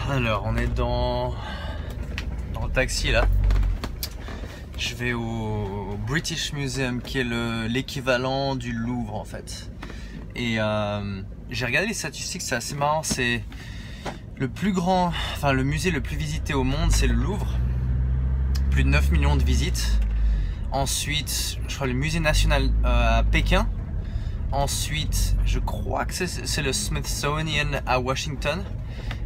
Alors, on est dans le taxi là. Je vais au British Museum qui est l'équivalent du Louvre en fait. Et j'ai regardé les statistiques, c'est assez marrant. C'est le plus grand, enfin le musée le plus visité au monde, c'est le Louvre. Plus de 9 millions de visites. Ensuite, je crois le musée national à Pékin. Ensuite, je crois que c'est le Smithsonian à Washington.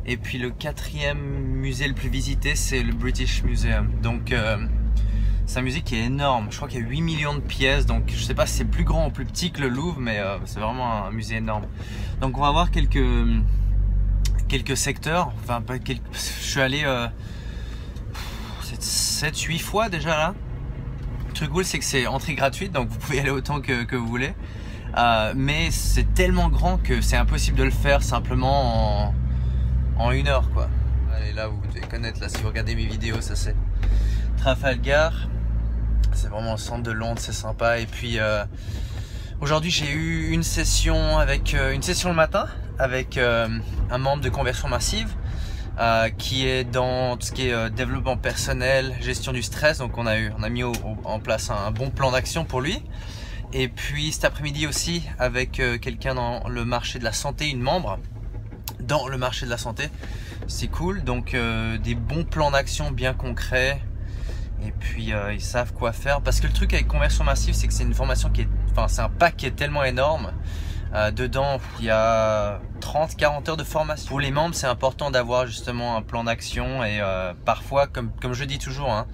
Et puis le quatrième musée le plus visité, c'est le British Museum. Donc c'est un musée qui est énorme. Je crois qu'il y a 8 millions de pièces. Donc je sais pas si c'est plus grand ou plus petit que le Louvre, mais c'est vraiment un musée énorme. Donc on va voir quelques secteurs. Enfin, pas quelques, je suis allé 7-8 fois déjà là. Le truc cool, c'est que c'est entrée gratuite, donc vous pouvez y aller autant que vous voulez. Mais c'est tellement grand que c'est impossible de le faire simplement en 1 heure quoi. Allez, là vous devez connaître, là si vous regardez mes vidéos, ça c'est Trafalgar. C'est vraiment le centre de Londres, c'est sympa. Et puis aujourd'hui j'ai eu une session le matin avec un membre de Conversion Massive qui est dans tout ce qui est développement personnel, gestion du stress. Donc on a mis en place un bon plan d'action pour lui. Et puis cet après-midi aussi avec quelqu'un dans le marché de la santé, une membre dans le marché de la santé. C'est cool, donc des bons plans d'action bien concrets. Et puis ils savent quoi faire. Parce que le truc avec Conversion Massive, c'est que c'est une formation qui est, enfin c'est un pack qui est tellement énorme. Dedans, il y a 30-40 heures de formation. Pour les membres, c'est important d'avoir justement un plan d'action. Et parfois, comme je dis toujours, hein,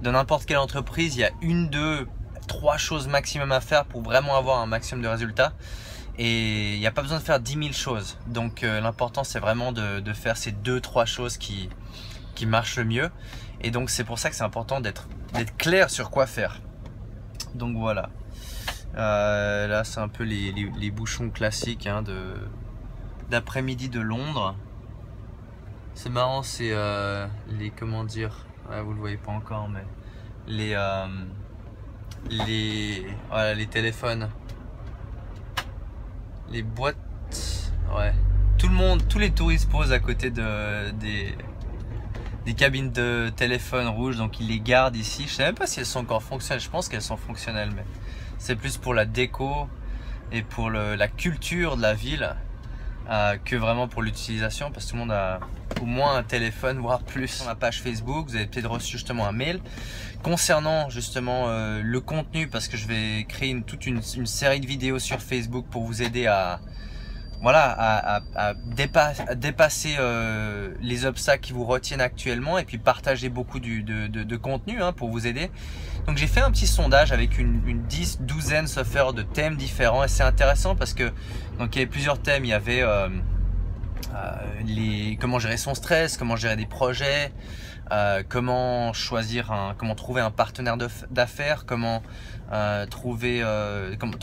dans n'importe quelle entreprise, il y a 1, 2, 3 choses maximum à faire pour vraiment avoir un maximum de résultats. Et il n'y a pas besoin de faire 10 000 choses. Donc l'important, c'est vraiment de faire ces 2-3 choses qui marchent le mieux. Et donc c'est pour ça que c'est important d'être clair sur quoi faire. Donc voilà. Là c'est un peu les bouchons classiques hein, d'après-midi de Londres. C'est marrant, c'est les, comment dire, ouais, vous le voyez pas encore, mais voilà, les téléphones, les boîtes, ouais. Tout le monde, tous les touristes posent à côté des cabines de téléphone rouges, donc ils les gardent ici. Je sais même pas si elles sont encore fonctionnelles, je pense qu'elles sont fonctionnelles, mais c'est plus pour la déco et pour la culture de la ville que vraiment pour l'utilisation, parce que tout le monde a au moins un téléphone, voire plus. Sur ma page Facebook, vous avez peut-être reçu justement un mail concernant justement le contenu, parce que je vais créer toute une série de vidéos sur Facebook pour vous aider à dépasser les obstacles qui vous retiennent actuellement, et puis partager beaucoup de contenu hein, pour vous aider. Donc j'ai fait un petit sondage avec une douzaine sauf erreur de thèmes différents, et c'est intéressant parce que donc il y avait plusieurs thèmes. Il y avait comment gérer son stress, comment gérer des projets, comment trouver un partenaire d'affaires, comment trouver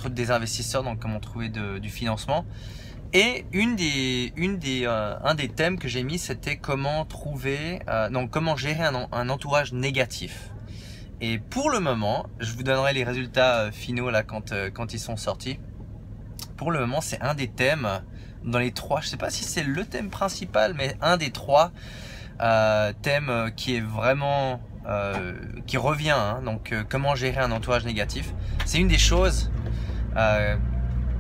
des investisseurs, donc comment trouver du financement. Et un des thèmes que j'ai mis, c'était comment gérer un entourage négatif. Et pour le moment, je vous donnerai les résultats finaux là quand ils sont sortis. Pour le moment, c'est un des thèmes dans les 3. Je sais pas si c'est le thème principal, mais un des 3 thèmes qui est vraiment qui revient. Hein, donc comment gérer un entourage négatif. C'est une des choses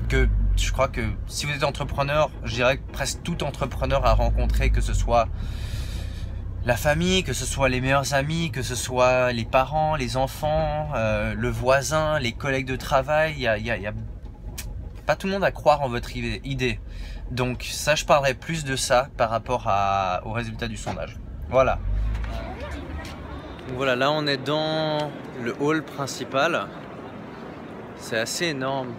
que je crois que si vous êtes entrepreneur, je dirais que presque tout entrepreneur a rencontré, que ce soit la famille, que ce soit les meilleurs amis, que ce soit les parents, les enfants, le voisin, les collègues de travail. Il y a pas tout le monde à croire en votre idée. Donc ça, je parlerai plus de ça par rapport aux résultats du sondage. Voilà. Donc voilà, là on est dans le hall principal. C'est assez énorme.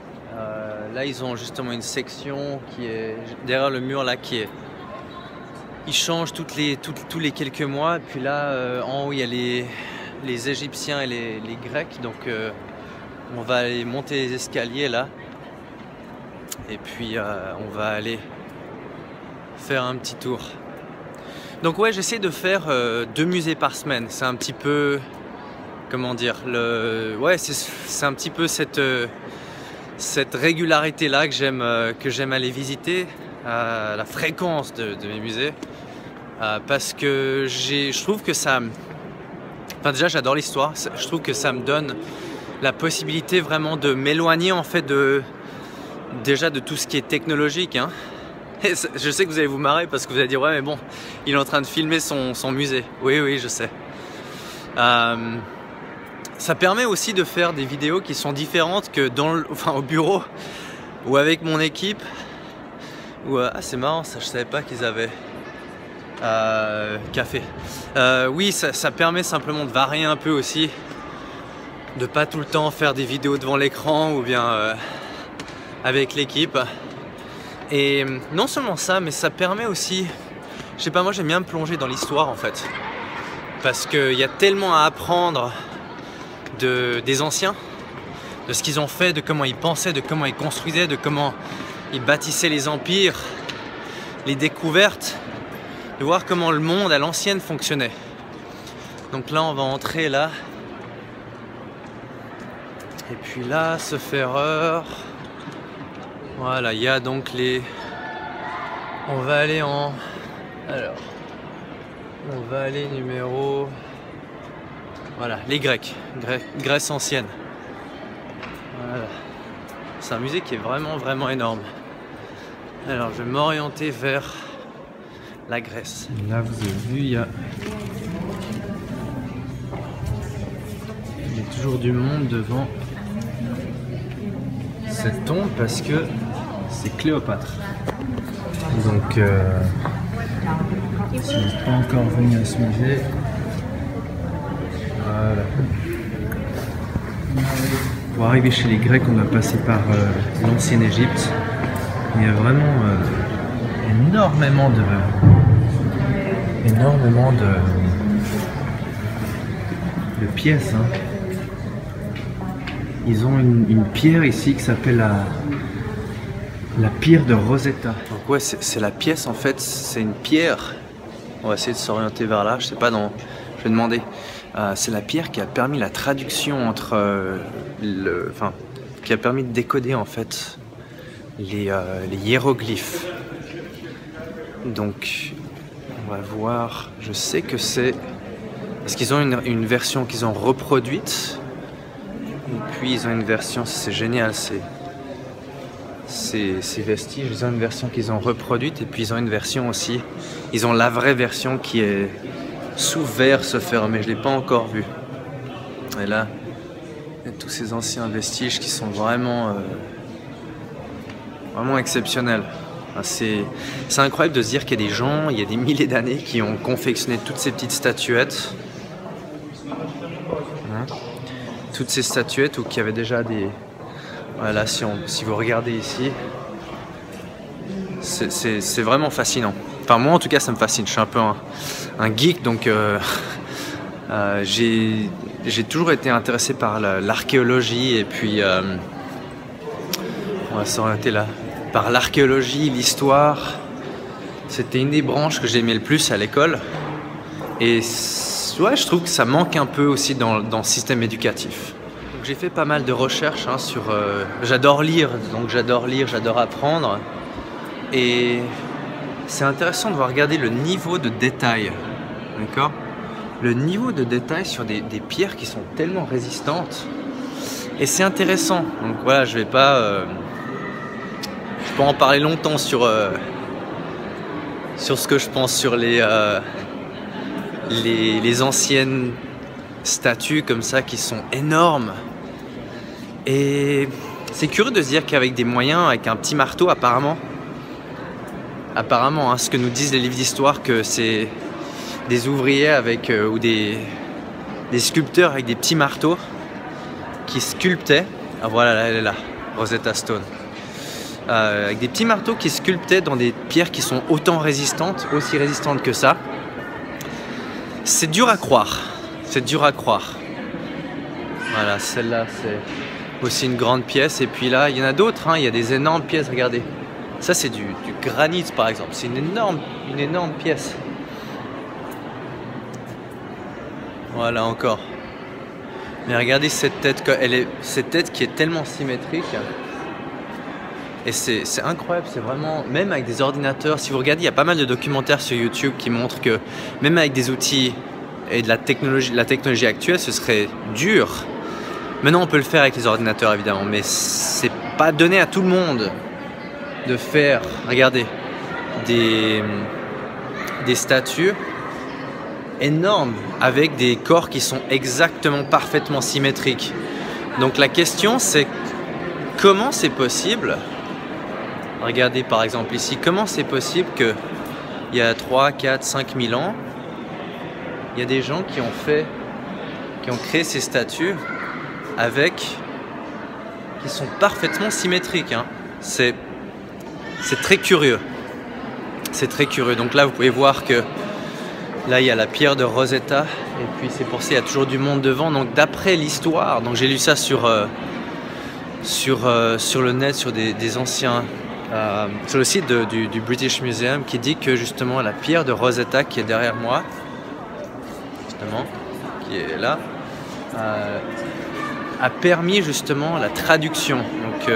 Là ils ont justement une section qui est derrière le mur là ils changent tous les quelques mois. Et puis là en haut il y a les Égyptiens et les Grecs, donc on va aller monter les escaliers là et puis on va aller faire un petit tour. Donc ouais, j'essaie de faire 2 musées par semaine. C'est un petit peu, comment dire, c'est un petit peu cette régularité là que j'aime aller visiter, la fréquence de mes musées. parce que je trouve que ça... Enfin déjà j'adore l'histoire, je trouve que ça me donne la possibilité vraiment de m'éloigner en fait déjà de tout ce qui est technologique, hein. Et je sais que vous allez vous marrer parce que vous allez dire ouais mais bon, il est en train de filmer son musée. Oui je sais. Ça permet aussi de faire des vidéos qui sont différentes que au bureau ou avec mon équipe. Ah c'est marrant ça, je savais pas qu'ils avaient café. Oui ça permet simplement de varier un peu aussi, de pas tout le temps faire des vidéos devant l'écran ou bien avec l'équipe. Et non seulement ça, mais ça permet aussi, je sais pas, moi j'aime bien me plonger dans l'histoire en fait, parce qu'il y a tellement à apprendre des anciens, de ce qu'ils ont fait, de comment ils pensaient, de comment ils construisaient, de comment ils bâtissaient les empires, les découvertes, de voir comment le monde à l'ancienne fonctionnait. Donc là on va entrer là, et puis là ce ferreur. Voilà, il y a donc les... On va aller en... Alors... On va aller numéro... Voilà, les Grecs. Grèce ancienne. Voilà. C'est un musée qui est vraiment énorme. Alors, je vais m'orienter vers la Grèce. Là, vous avez vu, il y a toujours du monde devant cette tombe parce que c'est Cléopâtre. Donc, si vous n'êtes pas encore venu à ce musée, voilà. Pour arriver chez les Grecs, on va passer par l'ancienne Égypte. Il y a vraiment énormément de pièces. Hein. Ils ont une pierre ici qui s'appelle la pierre de Rosetta. Donc ouais, c'est la pièce en fait, c'est une pierre. On va essayer de s'orienter vers là, je sais pas, non, je vais demander. C'est la pierre qui a permis la traduction entre qui a permis de décoder en fait les hiéroglyphes. Donc on va voir, je sais que c'est... Parce qu'ils ont une version qu'ils ont reproduite. Et puis ils ont une version, c'est génial, ces vestiges, ils ont une version qu'ils ont reproduite et puis ils ont une version aussi, ils ont la vraie version qui est sous verre se fermer, je ne l'ai pas encore vue. Et là, il y a tous ces anciens vestiges qui sont vraiment exceptionnels. C'est incroyable de se dire qu'il y a des gens, il y a des milliers d'années qui ont confectionné toutes ces petites statuettes. Hein, toutes ces statuettes ou qui avaient déjà des... Voilà, si vous regardez ici, c'est vraiment fascinant. Enfin moi en tout cas ça me fascine, je suis un peu un geek donc j'ai toujours été intéressé par l'archéologie et puis on va s'orienter là. Par l'archéologie, l'histoire, c'était une des branches que j'aimais le plus à l'école et ouais, je trouve que ça manque un peu aussi dans le système éducatif. J'ai fait pas mal de recherches hein, sur... j'adore lire, donc j'adore apprendre. Et c'est intéressant de voir regarder le niveau de détail. D'accord ? Le niveau de détail sur des pierres qui sont tellement résistantes. Et c'est intéressant. Donc voilà, je vais pas... je peux en parler longtemps sur ce que je pense sur les anciennes statues comme ça qui sont énormes. Et c'est curieux de se dire qu'avec des moyens, avec un petit marteau apparemment, hein, ce que nous disent les livres d'histoire, que c'est des ouvriers avec ou des sculpteurs avec des petits marteaux qui sculptaient. Ah voilà, là, elle est là, Rosetta Stone. Avec des petits marteaux qui sculptaient dans des pierres qui sont autant résistantes, aussi résistantes que ça. C'est dur à croire. C'est dur à croire. Voilà, celle-là, c'est aussi une grande pièce. Et puis là, il y en a d'autres, hein, il y a des énormes pièces, regardez. Ça, c'est du granit, par exemple. C'est une énorme pièce. Voilà, encore. Mais regardez cette tête, cette tête qui est tellement symétrique. Et c'est incroyable, c'est vraiment, même avec des ordinateurs, si vous regardez, il y a pas mal de documentaires sur YouTube qui montrent que même avec des outils et de la technologie actuelle, ce serait dur. Maintenant, on peut le faire avec les ordinateurs, évidemment, mais c'est pas donné à tout le monde de faire, regardez, des statues énormes avec des corps qui sont exactement parfaitement symétriques. Donc la question, c'est comment c'est possible? Regardez par exemple ici, comment c'est possible que il y a 3, 4, 5 000 ans, il y a des gens qui ont créé ces statues qui sont parfaitement symétriques, hein. C'est très curieux. C'est très curieux. Donc là, vous pouvez voir que là, il y a la pierre de Rosetta. Et puis c'est pour ça qu'il y a toujours du monde devant. Donc d'après l'histoire, donc j'ai lu ça sur le net, sur des anciens... sur le site du British Museum, qui dit que justement la pierre de Rosetta qui est derrière moi, justement, qui est là, a permis justement la traduction. Donc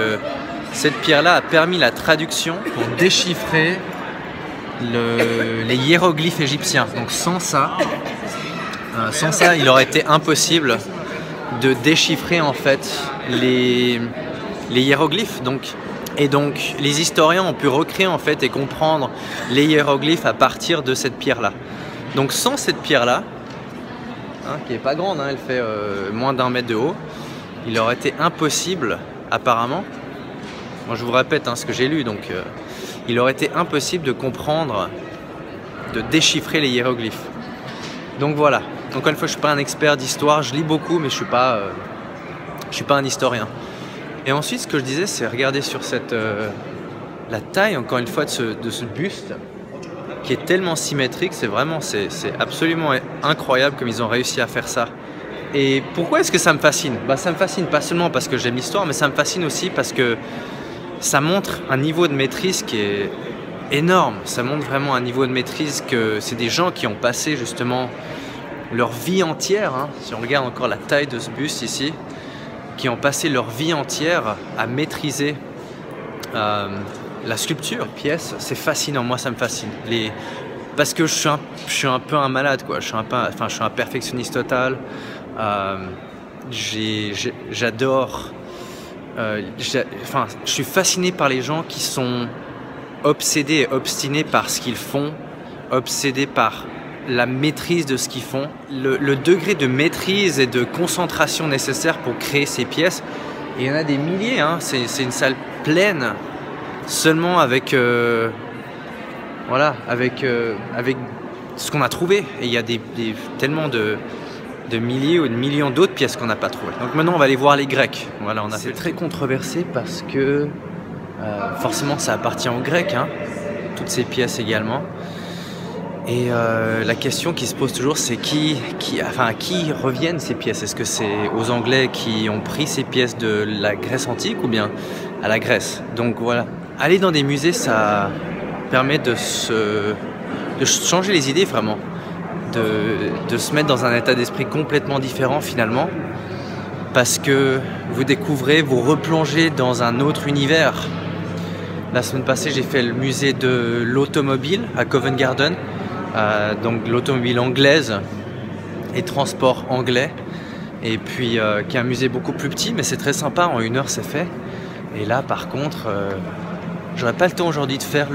cette pierre-là a permis la traduction pour déchiffrer les hiéroglyphes égyptiens. Donc sans ça, il aurait été impossible de déchiffrer en fait les hiéroglyphes. Et donc les historiens ont pu recréer en fait et comprendre les hiéroglyphes à partir de cette pierre-là. Donc sans cette pierre-là, hein, qui est pas grande, hein, elle fait moins d'1 mètre de haut, il aurait été impossible, apparemment, moi je vous répète hein, ce que j'ai lu, donc il aurait été impossible de comprendre, de déchiffrer les hiéroglyphes. Donc voilà, encore une fois je suis pas un expert d'histoire, je lis beaucoup mais je suis pas un historien. Et ensuite, ce que je disais, c'est regarder sur la taille, encore une fois, de ce buste, qui est tellement symétrique, c'est absolument incroyable comme ils ont réussi à faire ça. Et pourquoi est-ce que ça me fascine? Ça me fascine pas seulement parce que j'aime l'histoire, mais ça me fascine aussi parce que ça montre un niveau de maîtrise qui est énorme. Ça montre vraiment un niveau de maîtrise que c'est des gens qui ont passé justement leur vie entière, hein, si on regarde encore la taille de ce buste ici, qui ont passé leur vie entière à maîtriser la sculpture, pièce. C'est fascinant, moi ça me fascine. Parce que je suis un peu un malade, quoi. Je suis un perfectionniste total. J'adore. Je suis fasciné par les gens qui sont obsédés et obstinés par ce qu'ils font, obsédés par la maîtrise de ce qu'ils font, le degré de maîtrise et de concentration nécessaire pour créer ces pièces. Et il y en a des milliers, hein. C'est une salle pleine seulement avec voilà, avec ce qu'on a trouvé. Et il y a tellement de milliers ou de millions d'autres pièces qu'on n'a pas trouvées. Donc maintenant on va aller voir les Grecs. Voilà, c'est très controversé parce que forcément ça appartient aux Grecs, hein, toutes ces pièces également. Et la question qui se pose toujours, c'est à qui reviennent ces pièces? Est-ce que c'est aux Anglais qui ont pris ces pièces de la Grèce antique ou bien à la Grèce? Donc voilà, aller dans des musées, ça permet de changer les idées vraiment, de se mettre dans un état d'esprit complètement différent finalement, parce que vous découvrez, vous replongez dans un autre univers. La semaine passée, j'ai fait le musée de l'automobile à Covent Garden. Donc l'automobile anglaise et transport anglais, et puis qui est un musée beaucoup plus petit mais c'est très sympa, en 1 heure c'est fait. Et là par contre j'aurais pas le temps aujourd'hui de faire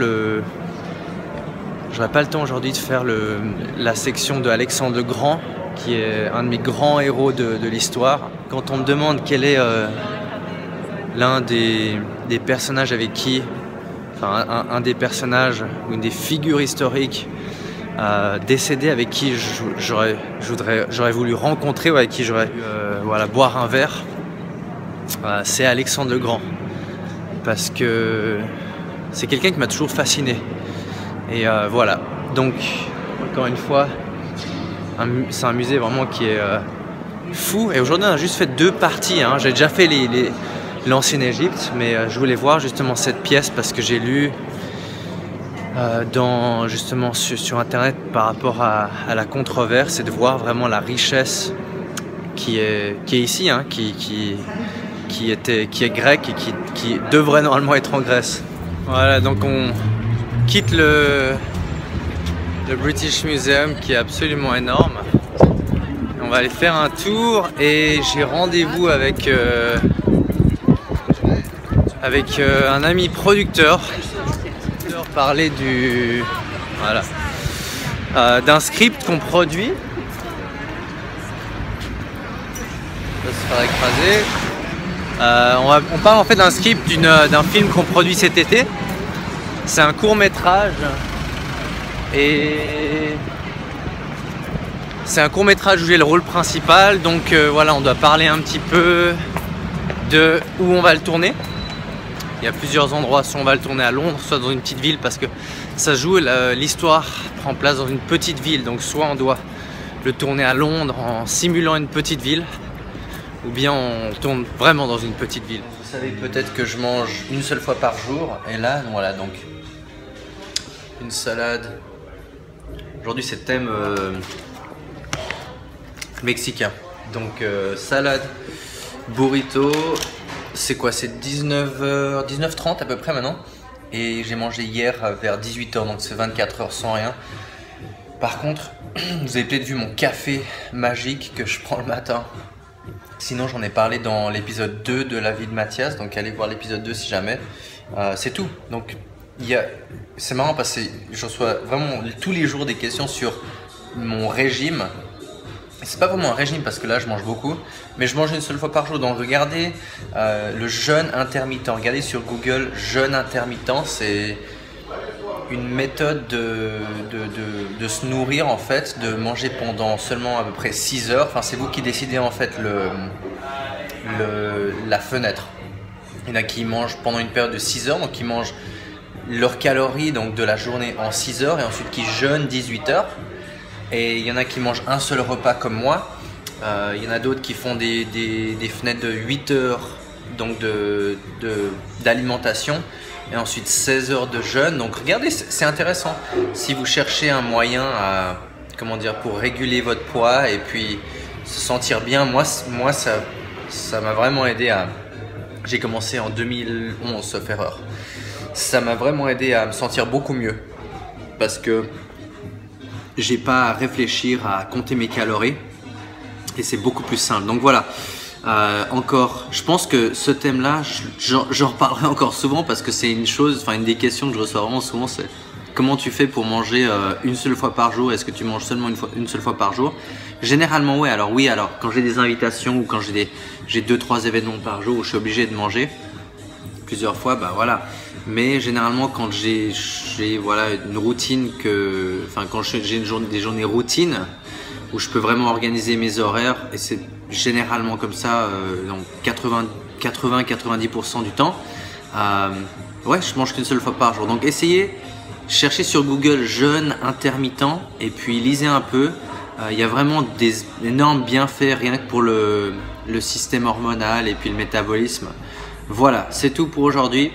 la section de Alexandre le Grand, qui est un de mes grands héros de l'histoire. Quand on me demande quel est l'un des personnages avec qui, enfin un des personnages ou une des figures historiques décédé avec qui j'aurais voulu rencontrer, ou avec qui j'aurais voilà, boire un verre, c'est Alexandre le Grand, parce que c'est quelqu'un qui m'a toujours fasciné. Et voilà, donc encore une fois, c'est un musée vraiment qui est fou. Et aujourd'hui on a juste fait 2 parties, hein. J'ai déjà fait l'ancienne Égypte, mais je voulais voir justement cette pièce parce que j'ai lu justement sur internet par rapport à la controverse, et de voir vraiment la richesse qui est ici, hein, qui qui est grec et qui devrait normalement être en Grèce. Voilà, donc on quitte le British Museum qui est absolument énorme. On va aller faire un tour et j'ai rendez-vous avec un ami producteur. Parler d'un script qu'on produit. Ça se fera écraser. On parle en fait d'un script d'un film qu'on produit cet été. C'est un court métrage et c'est un court métrage où j'ai le rôle principal. Donc voilà, on doit parler un petit peu de où on va le tourner. Il y a plusieurs endroits, soit on va le tourner à Londres, soit dans une petite ville parce que ça joue, l'histoire prend place dans une petite ville. Donc soit on doit le tourner à Londres en simulant une petite ville, ou bien on tourne vraiment dans une petite ville. Vous savez peut-être que je mange une seule fois par jour et là, voilà, donc une salade. Aujourd'hui c'est thème mexicain. Donc salade, burrito. C'est quoi? C'est 19h30 à peu près maintenant. Et j'ai mangé hier vers 18h, donc c'est 24 h sans rien. Par contre, vous avez peut-être vu mon café magique que je prends le matin. Sinon, j'en ai parlé dans l'épisode 2 de la vie de Mathias. Donc allez voir l'épisode 2 si jamais. C'est tout. Donc c'est marrant parce que je reçois vraiment tous les jours des questions sur mon régime. C'est pas vraiment un régime parce que là je mange beaucoup, mais je mange une seule fois par jour. Donc regardez le jeûne intermittent, regardez sur Google jeûne intermittent, c'est une méthode de se nourrir en fait, de manger pendant seulement à peu près 6 heures. Enfin c'est vous qui décidez en fait la fenêtre. Il y en a qui mangent pendant une période de 6 heures, donc ils mangent leurs calories donc de la journée en 6 heures et ensuite qui jeûnent 18 heures. Et il y en a qui mangent un seul repas comme moi. Il y en a d'autres qui font des fenêtres de 8 heures donc d'alimentation et ensuite 16 heures de jeûne. Donc regardez, c'est intéressant. Si vous cherchez un moyen pour réguler votre poids et puis se sentir bien, moi ça m'a vraiment aidé à... J'ai commencé en 2011, sauf erreur. Ça m'a vraiment aidé à me sentir beaucoup mieux parce que j'ai pas à réfléchir à compter mes calories et c'est beaucoup plus simple. Donc voilà, encore, je pense que ce thème-là, j'en reparlerai encore souvent parce que c'est une des questions que je reçois vraiment souvent, c'est comment tu fais pour manger une seule fois par jour? Est-ce que tu manges seulement une seule fois par jour? Généralement ouais. Alors quand j'ai des invitations ou quand j'ai 2-3 événements par jour où je suis obligé de manger plusieurs fois, bah voilà. Mais généralement quand j'ai une routine quand j'ai des journées routines où je peux vraiment organiser mes horaires et c'est généralement comme ça donc 80-90% du temps, ouais, je mange qu'une seule fois par jour. Donc cherchez sur Google jeûne intermittent et puis lisez un peu. Il y a vraiment des énormes bienfaits rien que pour le système hormonal et puis le métabolisme. Voilà, c'est tout pour aujourd'hui.